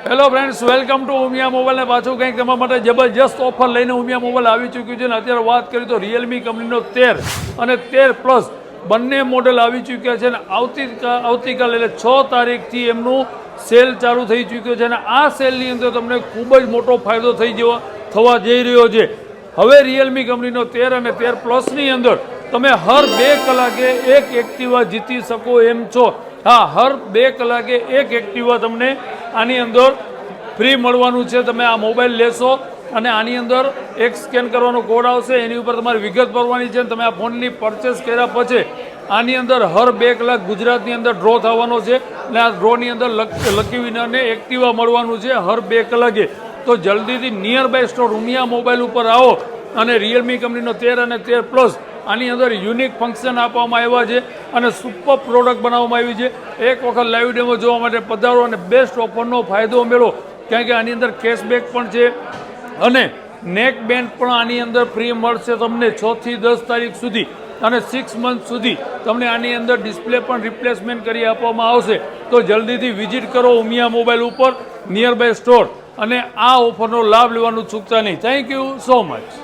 Hello friends, welcome to Umiya mobile. ને પાછું કંઈક તમારા માટે જબરજસ્ત ઓફર લઈને ઉમિયા મોબાઈલ આવી ચૂક્યું છે. ને અત્યારે વાત કરીએ તો રિયલમી કંપનીનો 13 અને 13 પ્લસ બંને મોડેલ આવી ચૂક્યા છે. ને આવતીકાલે એટલે 6 તારીખથી એમનું સેલ ચાલુ થઈ ચૂક્યો છે. અને આ સેલની અંદર તમને ખૂબ જ મોટો ફાયદો થવા જઈ રહ્યો છે. હવે રિયલમી કંપનીનો 13 અને 13 પ્લસની અંદર તમે હર 2 કલાકે એક એક્ટિવા જીતી શકો એમ છો. હા, હર 2 કલાકે એક એક્ટિવા તમને આની અંદર ફ્રી મળવાનું છે. તમે આ મોબાઈલ લેશો અને આની અંદર એક સ્કેન કરવાનો કોડ આવશે, એની ઉપર તમારી વિગત ભરવાની છે. તમે આ ફોનની પરચેસ કર્યા પછી આની અંદર હર 2 કલાક ગુજરાતની અંદર ડ્રો થવાનો છે. અને આ ડ્રોની અંદર લકી વિનરને એક્ટિવા મળવાનું છે હર 2 કલાકે. તો જલ્દીથી nearby store Umiya mobile ઉપર આવો અને રિયલમી કંપનીનો 13 અને 13 પ્લસ આની અંદર યુનિક ફંક્શન આપવામાં આવ્યા છે અને સુપર પ્રોડક્ટ બનાવવામાં આવી છે. એક વખત લાઈવ ડેમો જોવા માટે પધારો અને બેસ્ટ ઓફરનો ફાયદો મેળવો. કારણ કે આની અંદર કેશબેક પણ છે અને નેક બેન્ડ પણ આની અંદર ફ્રી મળશે તમને 6 થી 10 તારીખ સુધી. અને 6 મંથ સુધી તમને આની અંદર ડિસ્પ્લે પણ રિપ્લેસમેન્ટ કરી આપવામાં આવશે. તો જલ્દીથી વિઝિટ કરો ઉમિયા મોબાઈલ ઉપર નિયર બાય સ્ટોર અને આ ઓફરનો લાભ લેવાનું ચૂકતા નહીં. Thank you so much.